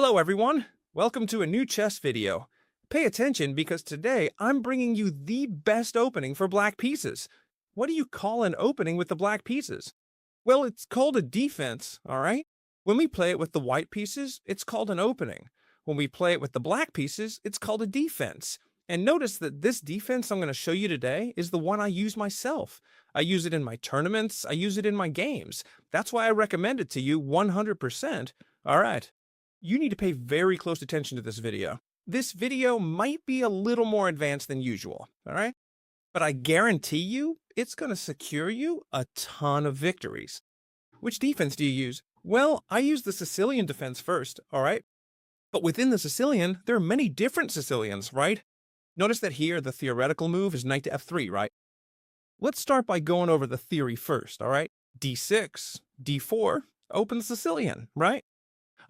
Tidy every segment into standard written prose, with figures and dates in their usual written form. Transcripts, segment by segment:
Hello everyone! Welcome to a new chess video. Pay attention because today I'm bringing you the best opening for black pieces. What do you call an opening with the black pieces? Well, it's called a defense, alright? When we play it with the white pieces, it's called an opening. When we play it with the black pieces, it's called a defense. And notice that this defense I'm going to show you today is the one I use myself. I use it in my tournaments, I use it in my games. That's why I recommend it to you 100%. Alright. You need to pay very close attention to this video. This video might be a little more advanced than usual, alright? But I guarantee you, it's going to secure you a ton of victories. Which defense do you use? Well, I use the Sicilian defense first, alright? But within the Sicilian, there are many different Sicilians, right? Notice that here, the theoretical move is knight to f3, right? Let's start by going over the theory first, alright? d6, d4, open Sicilian, right?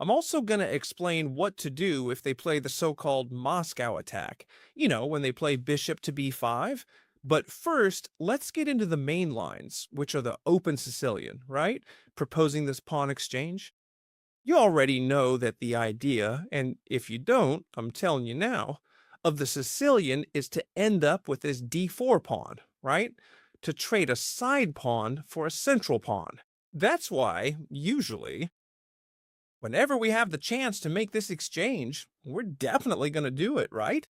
I'm also going to explain what to do if they play the so-called Moscow attack. You know, when they play bishop to b5. But first, let's get into the main lines, which are the open Sicilian, right? Proposing this pawn exchange. You already know that the idea, and if you don't, I'm telling you now, of the Sicilian is to end up with this d4 pawn, right? To trade a side pawn for a central pawn. That's why, usually, whenever we have the chance to make this exchange, we're definitely going to do it, right?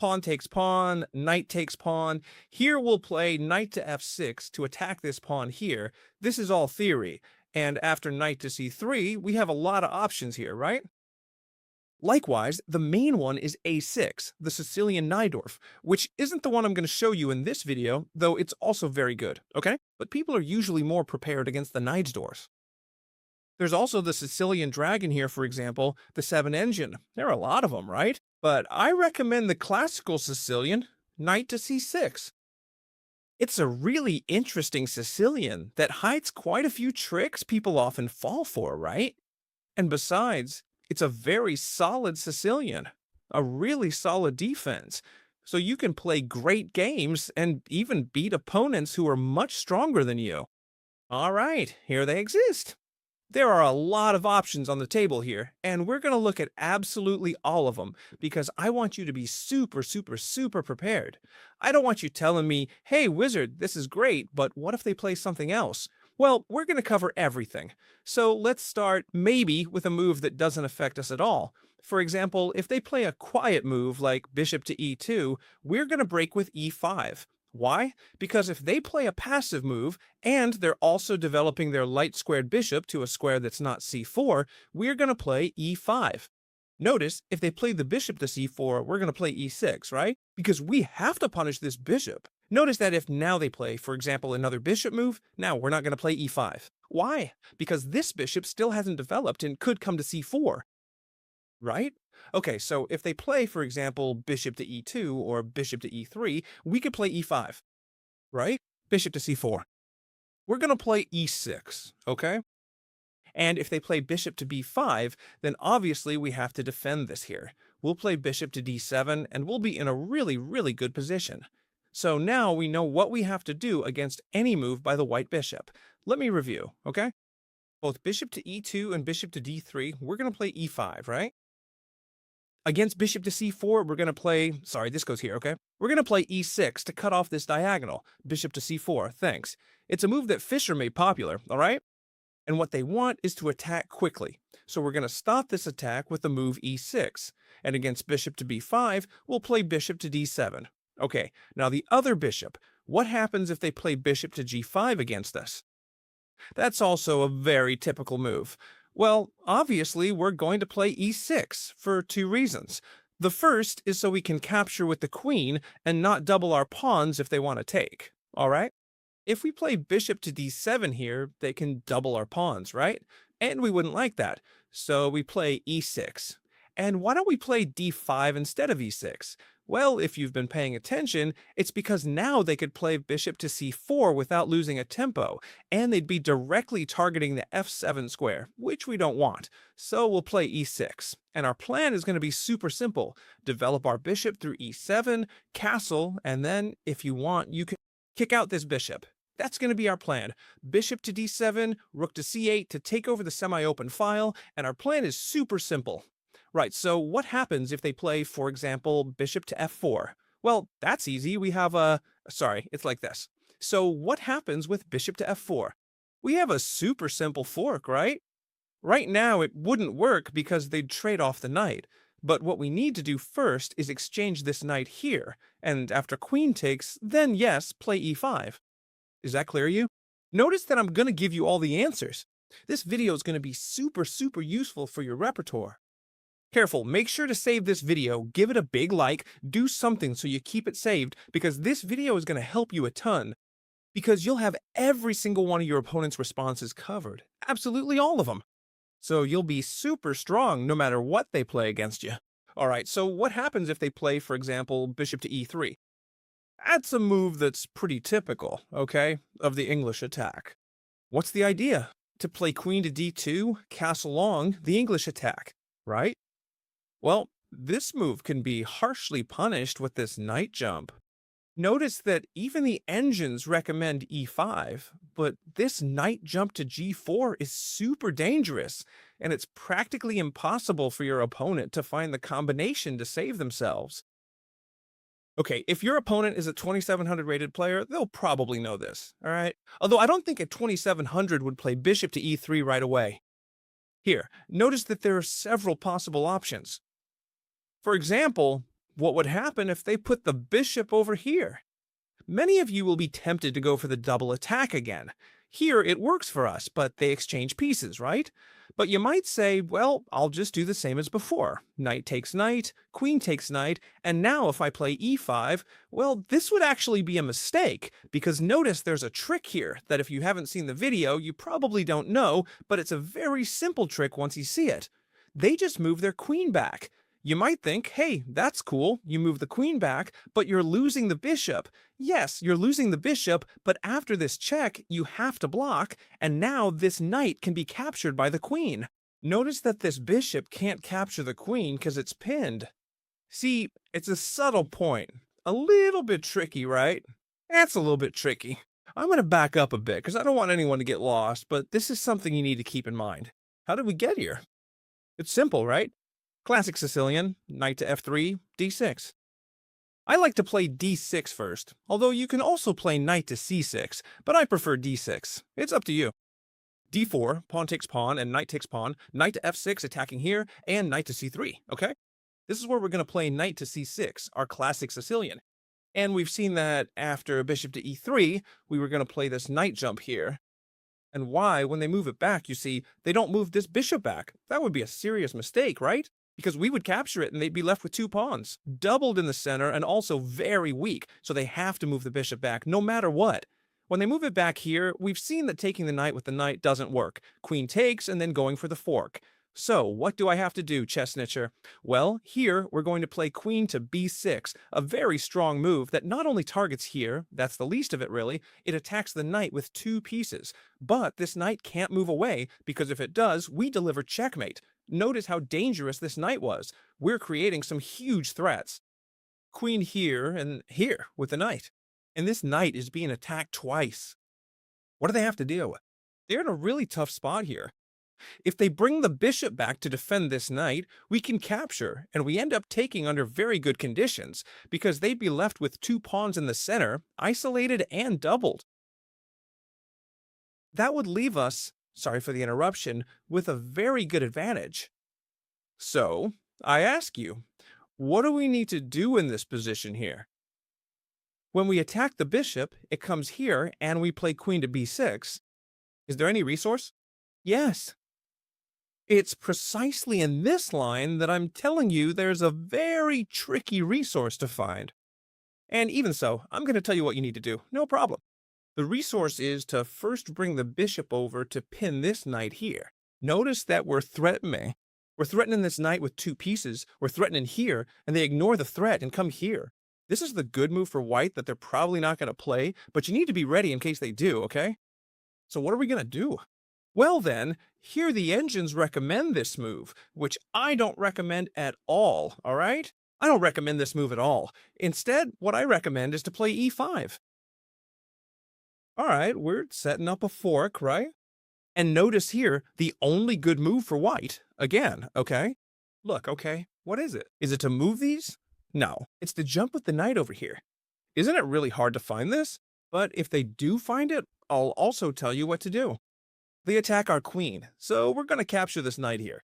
Pawn takes pawn, knight takes pawn. Here we'll play knight to f6 to attack this pawn here. This is all theory. And after knight to c3, we have a lot of options here, right? Likewise, the main one is a6, the Sicilian Najdorf, which isn't the one I'm going to show you in this video, though it's also very good, okay? But people are usually more prepared against the Najdorf. There's also the Sicilian Dragon here, for example, the 7 engine. There are a lot of them, right? But I recommend the Classical Sicilian, knight to c6. It's a really interesting Sicilian that hides quite a few tricks people often fall for, right? And besides, it's a very solid Sicilian, a really solid defense. So you can play great games and even beat opponents who are much stronger than you. All right, here they exist. There are a lot of options on the table here, and we're going to look at absolutely all of them because I want you to be super prepared. I don't want you telling me, hey, wizard, this is great, but what if they play something else? Well, we're going to cover everything. So let's start maybe with a move that doesn't affect us at all. For example, if they play a quiet move like bishop to e2, we're going to break with e5. Why? Because if they play a passive move, and they're also developing their light squared bishop to a square that's not c4, we're going to play e5. Notice, if they play the bishop to c4, we're going to play e6, right? Because we have to punish this bishop. Notice that if now they play, for example, another bishop move, now we're not going to play e5. Why? Because this bishop still hasn't developed and could come to c4. Right? Okay, so if they play, for example, bishop to e2 or bishop to e3, we could play e5, right? Bishop to c4. We're going to play e6, okay? And if they play bishop to b5, then obviously we have to defend this here. We'll play bishop to d7, and we'll be in a really good position. So now we know what we have to do against any move by the white bishop. Let me review, okay? Both bishop to e2 and bishop to d3, we're going to play e5, right? Against bishop to c4, we're going to play, sorry, this goes here, okay? We're going to play e6 to cut off this diagonal, bishop to c4, thanks. It's a move that Fischer made popular, all right? And what they want is to attack quickly. So we're going to stop this attack with the move e6. And against bishop to b5, we'll play bishop to d7. Okay, now the other bishop, what happens if they play bishop to g5 against us? That's also a very typical move. Well, obviously, we're going to play e6 for two reasons. The first is so we can capture with the queen and not double our pawns if they want to take, all right? If we play bishop to d7 here, they can double our pawns, right? And we wouldn't like that, so we play e6. And why don't we play d5 instead of e6? Well, if you've been paying attention, it's because now they could play bishop to c4 without losing a tempo, and they'd be directly targeting the f7 square, which we don't want. So we'll play e6. And our plan is going to be super simple. Develop our bishop through e7, castle, and then, if you want, you can kick out this bishop. That's going to be our plan. Bishop to d7, rook to c8 to take over the semi-open file, and our plan is super simple. Right, so what happens if they play, for example, bishop to f4? Well, that's easy. We have a... Sorry, it's like this. So what happens with bishop to f4? We have a super simple fork, right? Right now, it wouldn't work because they'd trade off the knight. But what we need to do first is exchange this knight here, and after queen takes, then yes, play e5. Is that clear to you? Notice that I'm going to give you all the answers. This video is going to be super useful for your repertoire. Careful, make sure to save this video, give it a big like, do something so you keep it saved, because this video is going to help you a ton. Because you'll have every single one of your opponent's responses covered. Absolutely all of them. So you'll be super strong no matter what they play against you. Alright, so what happens if they play, for example, bishop to e3? That's a move that's pretty typical, okay, of the English attack. What's the idea? To play queen to d2, castle long, the English attack, right? Well, this move can be harshly punished with this knight jump. Notice that even the engines recommend e5, but this knight jump to g4 is super dangerous, and it's practically impossible for your opponent to find the combination to save themselves. Okay, if your opponent is a 2700 rated player, they'll probably know this, alright? Although I don't think a 2700 would play bishop to e3 right away. Here, notice that there are several possible options. For example, what would happen if they put the bishop over here? Many of you will be tempted to go for the double attack again. Here it works for us, but they exchange pieces, right? But you might say, well, I'll just do the same as before. Knight takes knight, queen takes knight, and now if I play e5, well, this would actually be a mistake, because notice there's a trick here that if you haven't seen the video, you probably don't know, but it's a very simple trick once you see it. They just move their queen back. You might think, hey, that's cool, you move the queen back, but you're losing the bishop. Yes, you're losing the bishop, but after this check, you have to block, and now this knight can be captured by the queen. Notice that this bishop can't capture the queen because it's pinned. See, it's a subtle point. A little bit tricky, right? That's a little bit tricky. I'm going to back up a bit because I don't want anyone to get lost, but this is something you need to keep in mind. How did we get here? It's simple, right? Classic Sicilian, knight to f3, d6. I like to play d6 first, although you can also play knight to c6, but I prefer d6. It's up to you. d4, pawn takes pawn and knight takes pawn, knight to f6 attacking here, and knight to c3, okay? This is where we're going to play knight to c6, our classic Sicilian. And we've seen that after bishop to e3, we were going to play this knight jump here. And why, when they move it back, you see, they don't move this bishop back. That would be a serious mistake, right? Because we would capture it and they'd be left with two pawns, doubled in the center and also very weak, so they have to move the bishop back no matter what. When they move it back here, we've seen that taking the knight with the knight doesn't work. Queen takes and then going for the fork. So, what do I have to do, chess snitcher? Well, here we're going to play queen to b6, a very strong move that not only targets here, that's the least of it really, it attacks the knight with two pieces. But this knight can't move away, because if it does, we deliver checkmate. Notice how dangerous this knight was. We're creating some huge threats. Queen here and here with the knight. And this knight is being attacked twice. What do they have to deal with? They're in a really tough spot here. If they bring the bishop back to defend this knight, we can capture, and we end up taking under very good conditions, because they'd be left with two pawns in the center, isolated and doubled. That would leave us, sorry for the interruption, with a very good advantage. So, I ask you, what do we need to do in this position here? When we attack the bishop, it comes here, and we play queen to b6. Is there any resource? Yes. It's precisely in this line that I'm telling you there's a very tricky resource to find. And even so, I'm going to tell you what you need to do. No problem. The resource is to first bring the bishop over to pin this knight here. Notice that we're threatening. We're threatening this knight with two pieces. We're threatening here, and they ignore the threat and come here. This is the good move for white that they're probably not going to play, but you need to be ready in case they do, okay? So what are we going to do? Well then, here the engines recommend this move, which I don't recommend at all, alright? I don't recommend this move at all. Instead, what I recommend is to play e5. All right, we're setting up a fork, right? And notice here, the only good move for white, again, okay? Look, okay, what is it? Is it to move these? No, it's to jump with the knight over here. Isn't it really hard to find this? But if they do find it, I'll also tell you what to do. They attack our queen, so we're going to capture this knight here.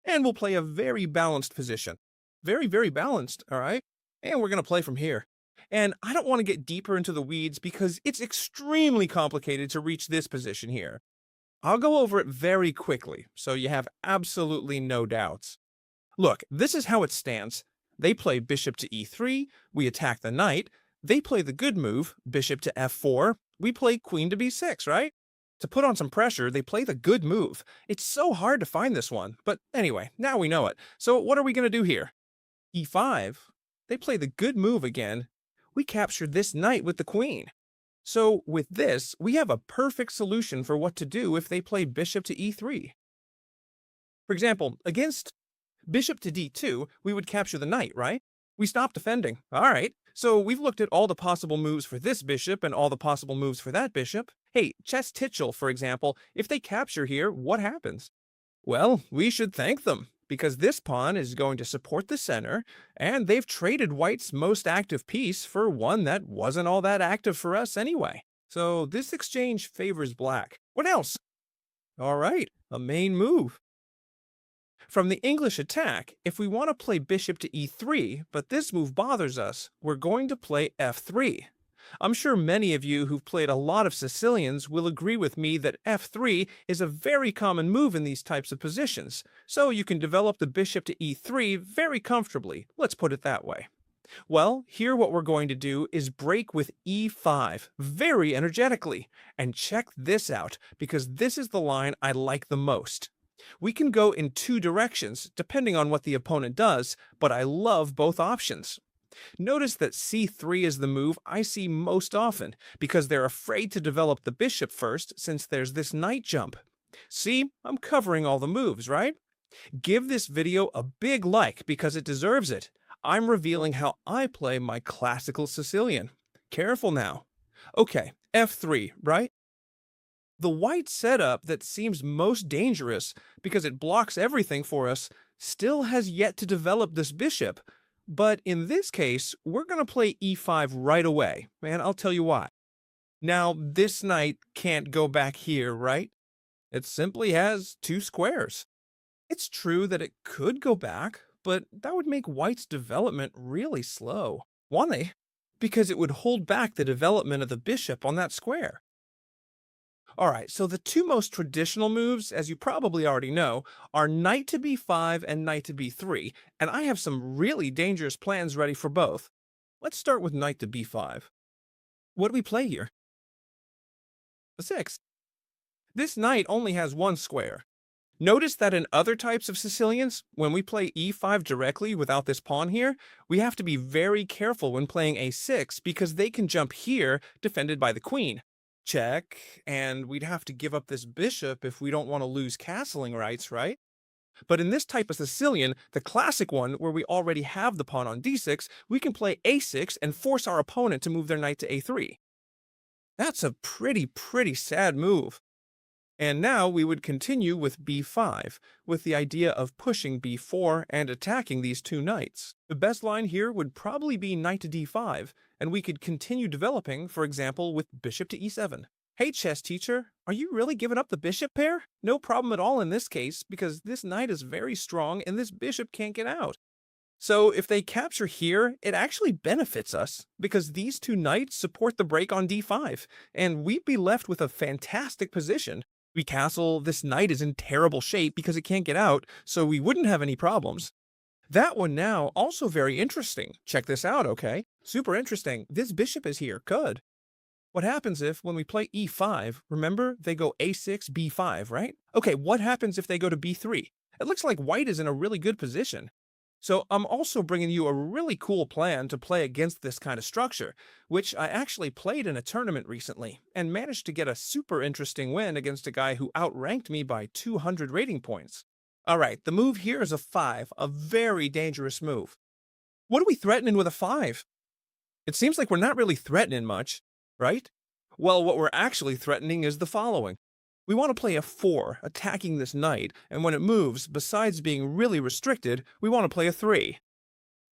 And we'll play a very balanced position. Very, very balanced, all right? And we're going to play from here. And I don't want to get deeper into the weeds because it's extremely complicated to reach this position here. I'll go over it very quickly, so you have absolutely no doubts. Look, this is how it stands. They play bishop to e3, we attack the knight. They play the good move, bishop to f4, we play queen to b6, right? To put on some pressure, they play the good move. It's so hard to find this one, but anyway, now we know it. So what are we going to do here? e5, they play the good move again. We capture this knight with the queen. So with this, we have a perfect solution for what to do if they play bishop to e3. For example, against bishop to d2, we would capture the knight, right? We stop defending. All right. So we've looked at all the possible moves for this bishop and all the possible moves for that bishop. Hey, chess Titchell, for example, if they capture here, what happens? Well, we should thank them, because this pawn is going to support the center, and they've traded white's most active piece for one that wasn't all that active for us anyway. So this exchange favors black. What else? All right, a main move. From the English attack, if we want to play bishop to e3, but this move bothers us, we're going to play f3. I'm sure many of you who've played a lot of Sicilians will agree with me that f3 is a very common move in these types of positions, so you can develop the bishop to e3 very comfortably, let's put it that way. Well, here what we're going to do is break with e5 very energetically, and check this out, because this is the line I like the most. We can go in two directions, depending on what the opponent does, but I love both options. Notice that c3 is the move I see most often, because they're afraid to develop the bishop first since there's this knight jump. See, I'm covering all the moves, right? Give this video a big like because it deserves it. I'm revealing how I play my classical Sicilian. Careful now. Okay, f3, right? The white setup that seems most dangerous because it blocks everything for us still has yet to develop this bishop, but in this case, we're going to play e5 right away, and I'll tell you why. Now, this knight can't go back here, right? It simply has two squares. It's true that it could go back, but that would make white's development really slow. Why? Because it would hold back the development of the bishop on that square. Alright, so the two most traditional moves, as you probably already know, are knight to b5 and knight to b3, and I have some really dangerous plans ready for both. Let's start with knight to b5. What do we play here? A 6. This knight only has one square. Notice that in other types of Sicilians, when we play e5 directly without this pawn here, we have to be very careful when playing a6 because they can jump here, defended by the queen. Check, and we'd have to give up this bishop if we don't want to lose castling rights, right? But in this type of Sicilian, the classic one where we already have the pawn on d6, we can play a6 and force our opponent to move their knight to a3. That's a pretty sad move. And now we would continue with b5, with the idea of pushing b4 and attacking these two knights. The best line here would probably be knight to d5, and we could continue developing, for example, with bishop to e7. Hey chess teacher, are you really giving up the bishop pair? No problem at all in this case, because this knight is very strong and this bishop can't get out. So if they capture here, it actually benefits us, because these two knights support the break on d5, and we'd be left with a fantastic position. We castle, this knight is in terrible shape because it can't get out, so we wouldn't have any problems. That one now, also very interesting. Check this out, okay? Super interesting. This bishop is here. Good. What happens if, when we play e5, remember, they go a6, b5, right? Okay, what happens if they go to b3? It looks like white is in a really good position. So I'm also bringing you a really cool plan to play against this kind of structure, which I actually played in a tournament recently, and managed to get a super interesting win against a guy who outranked me by 200 rating points. Alright, the move here is a 5, a very dangerous move. What are we threatening with a 5? It seems like we're not really threatening much, right? Well, what we're actually threatening is the following. We want to play a 4, attacking this knight, and when it moves, besides being really restricted, we want to play a 3.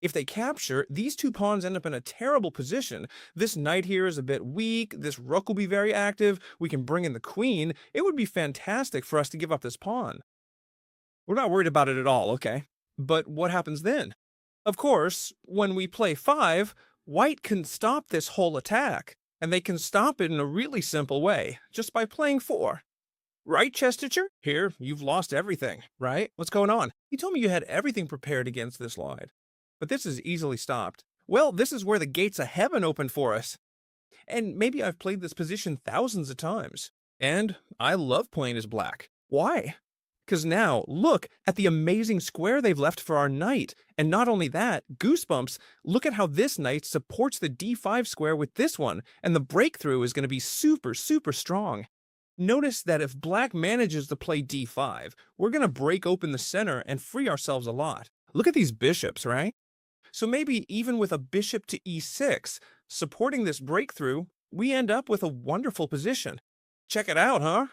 If they capture, these two pawns end up in a terrible position. This knight here is a bit weak, this rook will be very active, we can bring in the queen. It would be fantastic for us to give up this pawn. We're not worried about it at all, okay? But what happens then? Of course, when we play 5, white can stop this whole attack, and they can stop it in a really simple way, just by playing 4. Right, chess teacher? Here, you've lost everything, right? What's going on? You told me you had everything prepared against this line. But this is easily stopped. Well, this is where the gates of heaven open for us. And maybe I've played this position thousands of times. And I love playing as black. Why? Because now, look at the amazing square they've left for our knight. And not only that, goosebumps, look at how this knight supports the d5 square with this one, and the breakthrough is going to be super, super strong. Notice that if black manages to play d5, we're going to break open the center and free ourselves a lot. Look at these bishops, right? So maybe even with a bishop to e6, supporting this breakthrough, we end up with a wonderful position. Check it out, huh?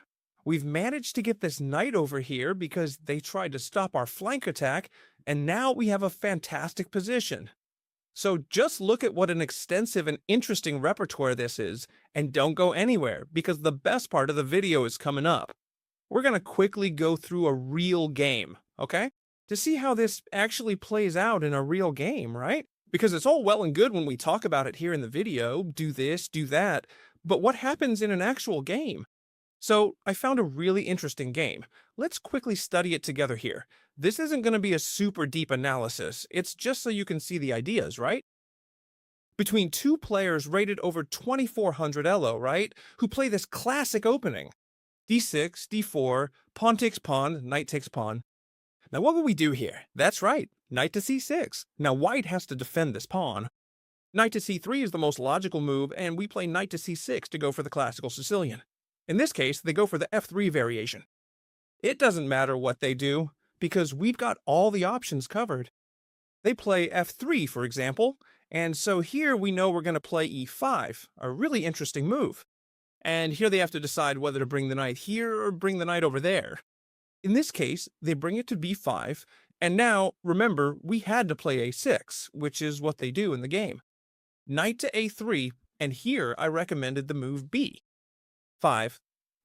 We've managed to get this knight over here because they tried to stop our flank attack, and now we have a fantastic position. So just look at what an extensive and interesting repertoire this is, and don't go anywhere because the best part of the video is coming up. We're going to quickly go through a real game, okay? To see how this actually plays out in a real game, right? Because it's all well and good when we talk about it here in the video, do this, do that, but what happens in an actual game? So I found a really interesting game. Let's quickly study it together here. This isn't going to be a super deep analysis, it's just so you can see the ideas, right? Between two players rated over 2400 elo, right? Who play this classic opening. d6, d4, pawn takes pawn, knight takes pawn. Now what will we do here? That's right, knight to c6. Now white has to defend this pawn. Knight to c3 is the most logical move, and we play knight to c6 to go for the classical Sicilian. In this case, they go for the f3 variation. It doesn't matter what they do, because we've got all the options covered. They play f3, for example, and so here we know we're going to play e5, a really interesting move. And here they have to decide whether to bring the knight here or bring the knight over there. In this case, they bring it to b5, and now, remember, we had to play a6, which is what they do in the game. Knight to a3, and here I recommended the move b5.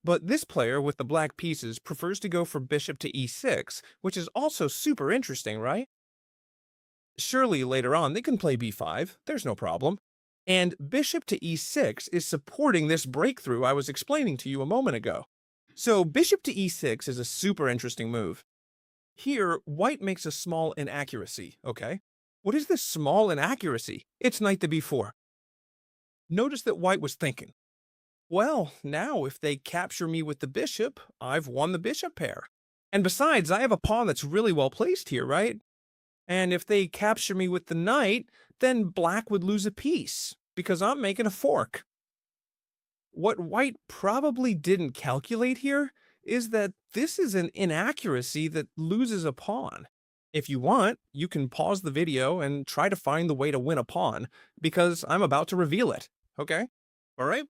But this player with the black pieces prefers to go for bishop to e6, which is also super interesting, right? Surely later on they can play b5, there's no problem. And bishop to e6 is supporting this breakthrough I was explaining to you a moment ago. So bishop to e6 is a super interesting move. Here, white makes a small inaccuracy, okay? What is this small inaccuracy? It's knight to b4. Notice that white was thinking, well, now if they capture me with the bishop, I've won the bishop pair. And besides, I have a pawn that's really well placed here, right? And if they capture me with the knight, then black would lose a piece, because I'm making a fork. What white probably didn't calculate here is that this is an inaccuracy that loses a pawn. If you want, you can pause the video and try to find the way to win a pawn, because I'm about to reveal it, okay? All right?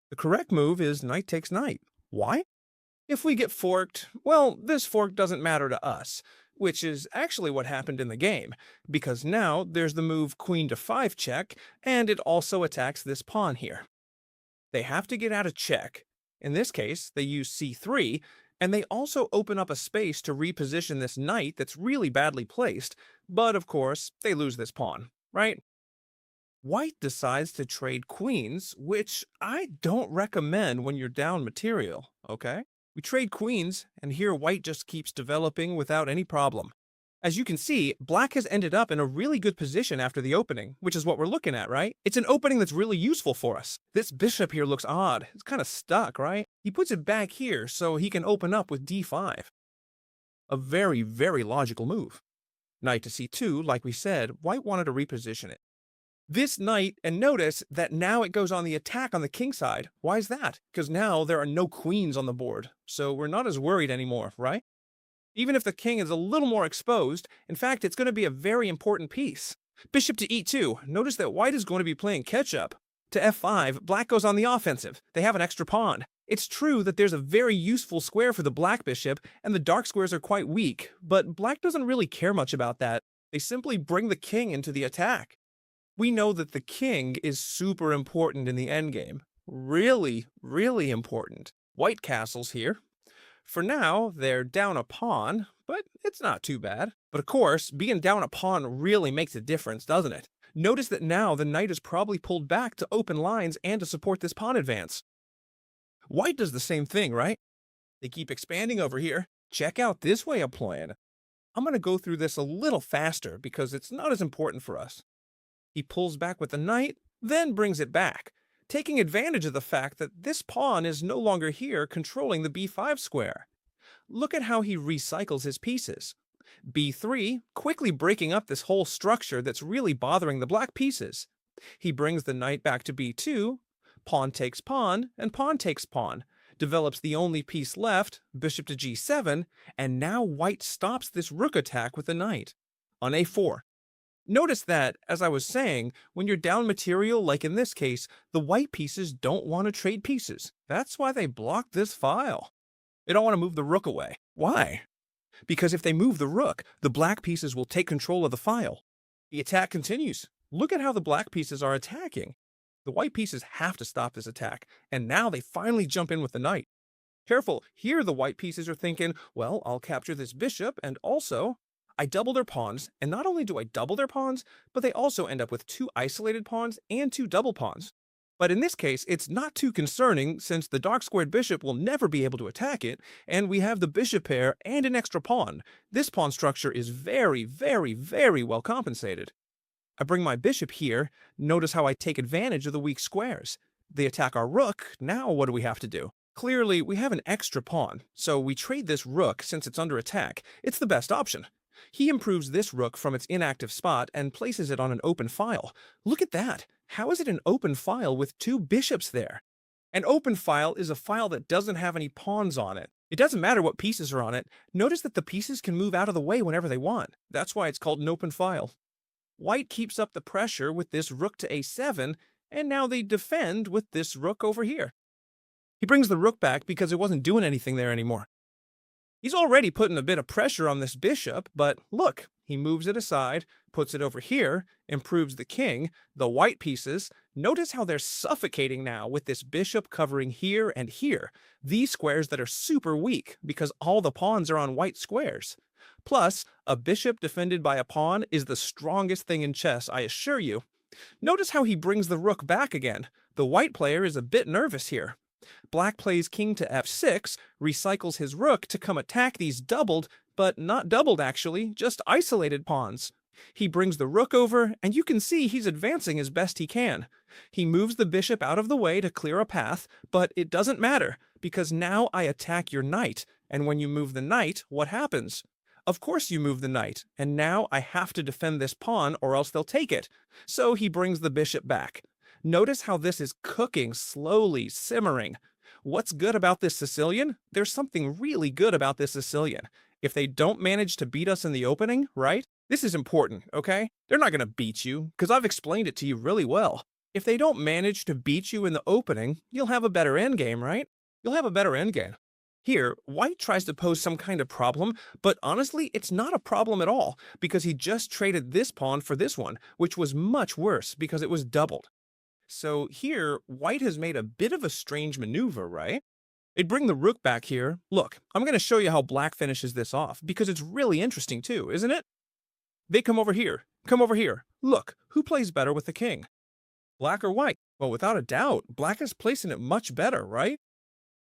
The correct move is knight takes knight. Why? If we get forked, well, this fork doesn't matter to us, which is actually what happened in the game, because now there's the move queen to 5 check, and it also attacks this pawn here. They have to get out of check. In this case, they use c3, and they also open up a space to reposition this knight that's really badly placed, but of course, they lose this pawn, right? White decides to trade queens, which I don't recommend when you're down material, okay? We trade queens, and here white just keeps developing without any problem. As you can see, black has ended up in a really good position after the opening, which is what we're looking at, right? It's an opening that's really useful for us. This bishop here looks odd. It's kind of stuck, right? He puts it back here so he can open up with d5. A very, very logical move. Knight to c2, like we said, white wanted to reposition it. This knight, and notice that now it goes on the attack on the king side. Why is that? Because now there are no queens on the board, so we're not as worried anymore, right? Even if the king is a little more exposed, in fact, it's going to be a very important piece. Bishop to e2. Notice that white is going to be playing catch-up. To f5, black goes on the offensive. They have an extra pawn. It's true that there's a very useful square for the black bishop, and the dark squares are quite weak, but black doesn't really care much about that. They simply bring the king into the attack. We know that the king is super important in the endgame. Really, really important. White castles here. For now, they're down a pawn, but it's not too bad. But of course, being down a pawn really makes a difference, doesn't it? Notice that now the knight is probably pulled back to open lines and to support this pawn advance. White does the same thing, right? They keep expanding over here. Check out this way of playing. I'm going to go through this a little faster because it's not as important for us. He pulls back with the knight, then brings it back, taking advantage of the fact that this pawn is no longer here controlling the b5 square. Look at how he recycles his pieces. b3, quickly breaking up this whole structure that's really bothering the black pieces. He brings the knight back to b2, pawn takes pawn, and pawn takes pawn, develops the only piece left, bishop to g7, and now white stops this rook attack with the knight. On a4. Notice that, as I was saying, when you're down material, like in this case, the white pieces don't want to trade pieces. That's why they blocked this file. They don't want to move the rook away. Why? Because if they move the rook, the black pieces will take control of the file. The attack continues. Look at how the black pieces are attacking. The white pieces have to stop this attack, and now they finally jump in with the knight. Careful, here the white pieces are thinking, well, I'll capture this bishop, and also I double their pawns, and not only do I double their pawns, but they also end up with 2 isolated pawns and 2 double pawns. But in this case, it's not too concerning since the dark squared bishop will never be able to attack it, and we have the bishop pair and an extra pawn. This pawn structure is very, very, very well compensated. I bring my bishop here. Notice how I take advantage of the weak squares. They attack our rook. Now what do we have to do? Clearly, we have an extra pawn, so we trade this rook since it's under attack. It's the best option. He improves this rook from its inactive spot and places it on an open file. Look at that. How is it an open file with 2 bishops there? An open file is a file that doesn't have any pawns on it. It doesn't matter what pieces are on it. Notice that the pieces can move out of the way whenever they want. That's why it's called an open file. White keeps up the pressure with this rook to a7, and now they defend with this rook over here. He brings the rook back because it wasn't doing anything there anymore. He's already putting a bit of pressure on this bishop, but look, he moves it aside, puts it over here, improves the king, the white pieces. Notice how they're suffocating now with this bishop covering here and here, these squares that are super weak because all the pawns are on white squares. Plus, a bishop defended by a pawn is the strongest thing in chess, I assure you. Notice how he brings the rook back again. The white player is a bit nervous here. Black plays king to f6, recycles his rook to come attack these doubled, but not doubled actually, just isolated pawns. He brings the rook over, and you can see he's advancing as best he can. He moves the bishop out of the way to clear a path, but it doesn't matter, because now I attack your knight, and when you move the knight, what happens? Of course you move the knight, and now I have to defend this pawn or else they'll take it. So he brings the bishop back. Notice how this is cooking slowly, simmering. What's good about this Sicilian? There's something really good about this Sicilian. If they don't manage to beat us in the opening, right? This is important, okay? They're not going to beat you, because I've explained it to you really well. If they don't manage to beat you in the opening, you'll have a better endgame, right? You'll have a better endgame. Here, white tries to pose some kind of problem, but honestly, it's not a problem at all, because he just traded this pawn for this one, which was much worse because it was doubled. So here, white has made a bit of a strange maneuver, right? They'd bring the rook back here. Look, I'm going to show you how black finishes this off, because it's really interesting too, isn't it? They come over here. Come over here. Look, who plays better with the king? Black or white? Well, without a doubt, black is placing it much better, right?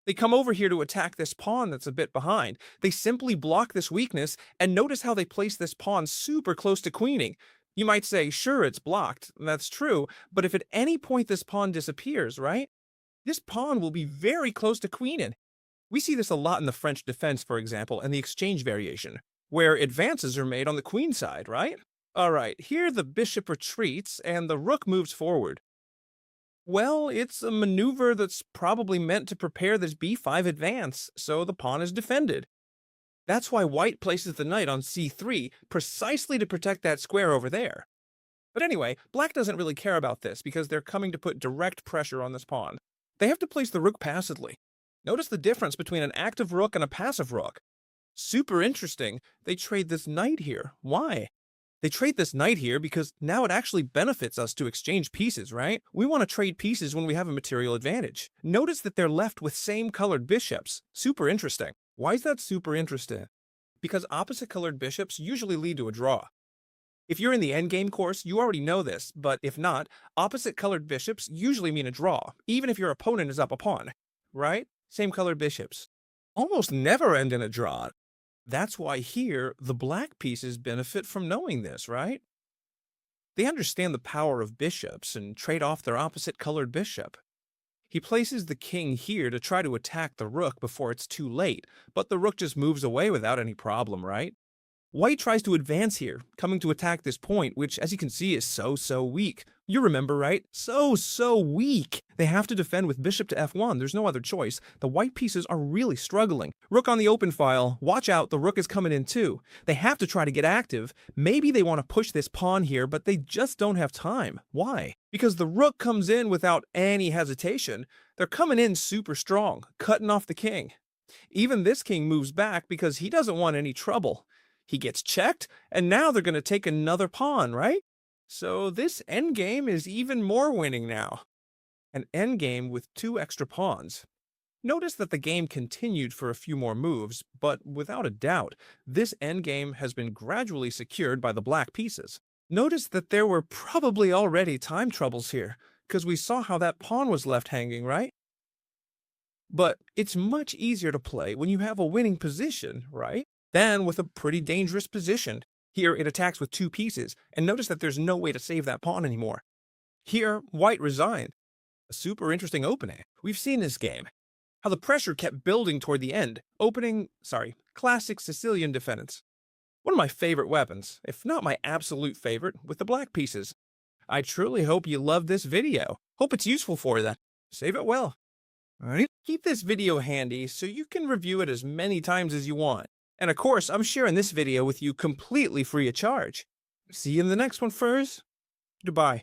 They come over here to attack this pawn that's a bit behind. They simply block this weakness, and notice how they place this pawn super close to queening. You might say, sure, it's blocked. That's true, but if at any point this pawn disappears, right? This pawn will be very close to queening. We see this a lot in the French defense, for example, and the exchange variation, where advances are made on the queen side, right? Alright, here the bishop retreats, and the rook moves forward. Well, it's a maneuver that's probably meant to prepare this b5 advance, so the pawn is defended. That's why white places the knight on c3, precisely to protect that square over there. But anyway, black doesn't really care about this because they're coming to put direct pressure on this pawn. They have to place the rook passively. Notice the difference between an active rook and a passive rook. Super interesting. They trade this knight here. Why? They trade this knight here because now it actually benefits us to exchange pieces, right? We want to trade pieces when we have a material advantage. Notice that they're left with same colored bishops. Super interesting. Why is that super interesting? Because opposite colored bishops usually lead to a draw. If you're in the endgame course, you already know this, but if not, opposite colored bishops usually mean a draw, even if your opponent is up a pawn, right? Same colored bishops almost never end in a draw. That's why here, the black pieces benefit from knowing this, right? They understand the power of bishops and trade off their opposite colored bishop. He places the king here to try to attack the rook before it's too late, but the rook just moves away without any problem, right? White tries to advance here, coming to attack this point, which, as you can see, is so weak. You remember, right? So weak. They have to defend with bishop to f1. There's no other choice. The white pieces are really struggling. Rook on the open file. Watch out, the rook is coming in too. They have to try to get active. Maybe they want to push this pawn here, but they just don't have time. Why? Because the rook comes in without any hesitation. They're coming in super strong, cutting off the king. Even this king moves back because he doesn't want any trouble. He gets checked, and now they're going to take another pawn, right? So this endgame is even more winning now. An endgame with 2 extra pawns. Notice that the game continued for a few more moves, but without a doubt, this endgame has been gradually secured by the black pieces. Notice that there were probably already time troubles here, because we saw how that pawn was left hanging, right? But it's much easier to play when you have a winning position, right? Than with a pretty dangerous position. Here it attacks with 2 pieces, and notice that there's no way to save that pawn anymore. Here, white resigned. A super interesting opening. We've seen this game. How the pressure kept building toward the end. Classic Sicilian defense. One of my favorite weapons, if not my absolute favorite, with the black pieces. I truly hope you loved this video. Hope it's useful for you. Save it well. Alright? Keep this video handy so you can review it as many times as you want. And of course, I'm sharing this video with you completely free of charge. See you in the next one, Furs. Goodbye.